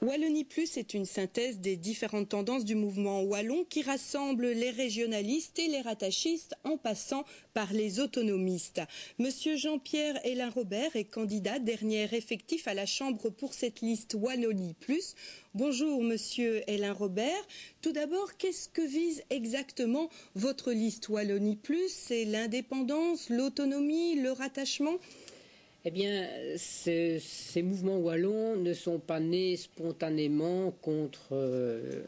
Wallonie Plus est une synthèse des différentes tendances du mouvement wallon qui rassemble les régionalistes et les rattachistes en passant par les autonomistes. Monsieur Jean-Pierre Hélin-Robert est candidat dernier effectif à la Chambre pour cette liste Wallonie Plus. Bonjour Monsieur Hélin-Robert. Tout d'abord, qu'est-ce que vise exactement votre liste Wallonie Plus? C'est l'indépendance, l'autonomie, le rattachement? Eh bien, ces mouvements wallons ne sont pas nés spontanément contre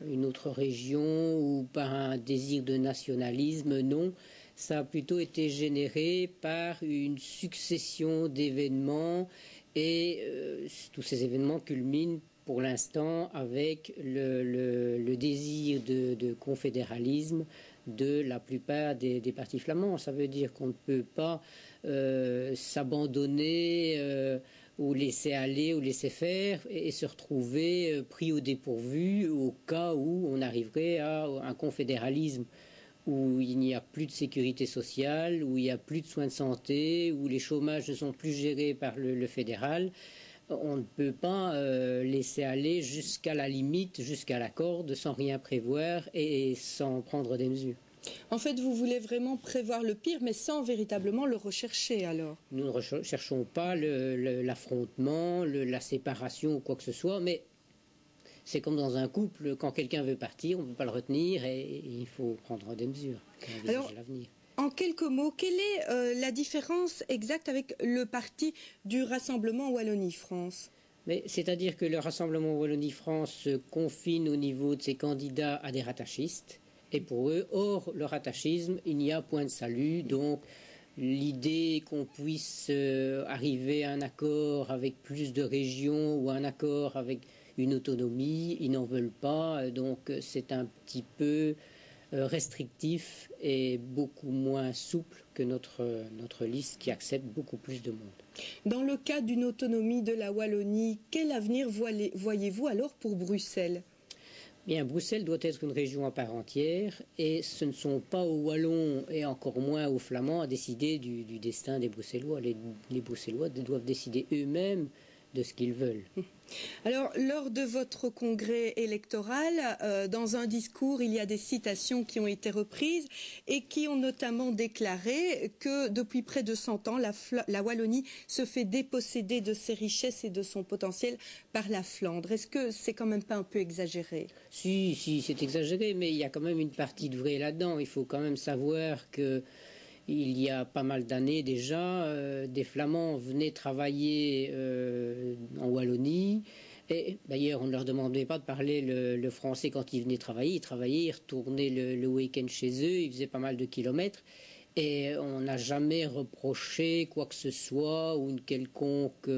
une autre région ou par un désir de nationalisme, non. Ça a plutôt été généré par une succession d'événements et tous ces événements culminent pour l'instant avec le désir de confédéralisme de la plupart des partis flamands. Ça veut dire qu'on ne peut pas s'abandonner ou laisser aller ou laisser faire et se retrouver pris au dépourvu au cas où on arriverait à un confédéralisme où il n'y a plus de sécurité sociale, où il n'y a plus de soins de santé, où les chômages ne sont plus gérés par le fédéral. On ne peut pas laisser aller jusqu'à la limite, jusqu'à la corde, sans rien prévoir et sans prendre des mesures. En fait, vous voulez vraiment prévoir le pire, mais sans véritablement le rechercher, alors? Nous ne recherchons pas l'affrontement, la séparation ou quoi que ce soit, mais c'est comme dans un couple, quand quelqu'un veut partir, on ne peut pas le retenir et il faut prendre des mesures pour envisager l'avenir. En quelques mots, quelle est la différence exacte avec le parti du Rassemblement Wallonie-France? C'est-à-dire que le Rassemblement Wallonie-France se confine au niveau de ses candidats à des rattachistes. Et pour eux, hors le rattachisme, il n'y a point de salut. Donc l'idée qu'on puisse arriver à un accord avec plus de régions ou un accord avec une autonomie, ils n'en veulent pas. Donc c'est un petit peu restrictif et beaucoup moins souple que notre liste qui accepte beaucoup plus de monde. Dans le cas d'une autonomie de la Wallonie, quel avenir voyez-vous alors pour Bruxelles? Bien, Bruxelles doit être une région à part entière et ce ne sont pas aux Wallons et encore moins aux Flamands à décider du destin des Bruxellois. Les Bruxellois doivent décider eux-mêmes de ce qu'ils veulent. Alors, lors de votre congrès électoral, dans un discours, il y a des citations qui ont été reprises et qui ont notamment déclaré que depuis près de 100 ans, la Wallonie se fait déposséder de ses richesses et de son potentiel par la Flandre. Est-ce que c'est quand même pas un peu exagéré? Si, c'est exagéré, mais il y a quand même une partie de vrai là-dedans. Il faut quand même savoir que il y a pas mal d'années déjà, des Flamands venaient travailler en Wallonie. Et d'ailleurs, on ne leur demandait pas de parler le français quand ils venaient travailler. Ils travaillaient, ils retournaient le week-end chez eux, ils faisaient pas mal de kilomètres. Et on n'a jamais reproché quoi que ce soit ou une quelconque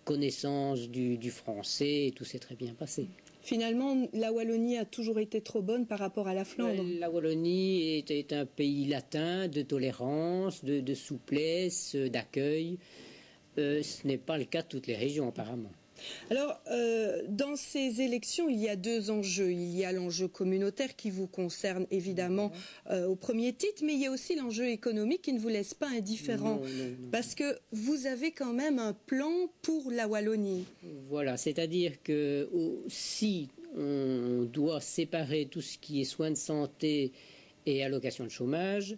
connaissance du français. Et tout s'est très bien passé. Finalement, la Wallonie a toujours été trop bonne par rapport à la Flandre. La Wallonie est un pays latin de tolérance, de souplesse, d'accueil. Ce n'est pas le cas de toutes les régions apparemment. Alors, dans ces élections, il y a deux enjeux. Il y a l'enjeu communautaire qui vous concerne évidemment au premier titre, mais il y a aussi l'enjeu économique qui ne vous laisse pas indifférent. Non. Parce que vous avez quand même un plan pour la Wallonie. Voilà, c'est-à-dire que si on doit séparer tout ce qui est soins de santé et allocation de chômage,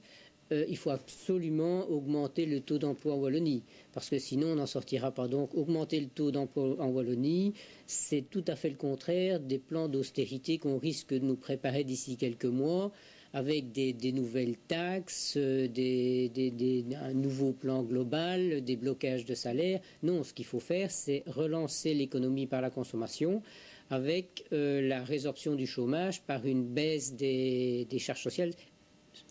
il faut absolument augmenter le taux d'emploi en Wallonie, parce que sinon on n'en sortira pas. Donc augmenter le taux d'emploi en Wallonie, c'est tout à fait le contraire des plans d'austérité qu'on risque de nous préparer d'ici quelques mois, avec des nouvelles taxes, un nouveau plan global, des blocages de salaire. Non, ce qu'il faut faire, c'est relancer l'économie par la consommation, avec la résorption du chômage par une baisse des charges sociales,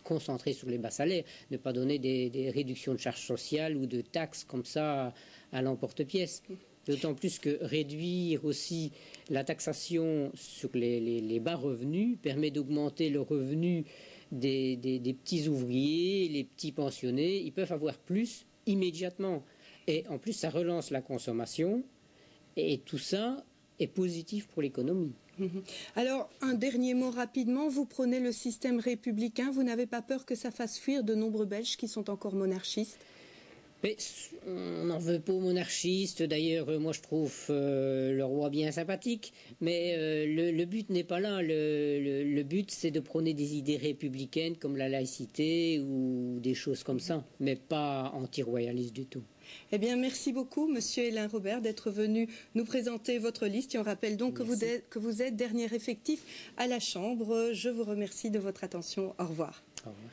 concentrer sur les bas salaires, ne pas donner des réductions de charges sociales ou de taxes comme ça à l'emporte-pièce. D'autant plus que réduire aussi la taxation sur les bas revenus permet d'augmenter le revenu des petits ouvriers, les petits pensionnés. Ils peuvent avoir plus immédiatement. Et en plus, ça relance la consommation. Et tout ça est positif pour l'économie. Alors, un dernier mot rapidement. Vous prenez le système républicain. Vous n'avez pas peur que ça fasse fuir de nombreux Belges qui sont encore monarchistes? Mais on n'en veut pas aux monarchistes. D'ailleurs, moi je trouve le roi bien sympathique. Mais le but n'est pas là. Le but, c'est de prôner des idées républicaines comme la laïcité ou des choses comme ça. Mais pas anti-royaliste du tout. Eh bien, merci beaucoup, Monsieur Hélin Robert, d'être venu nous présenter votre liste. Et on rappelle donc que vous êtes dernier effectif à la Chambre. Je vous remercie de votre attention. Au revoir. Au revoir.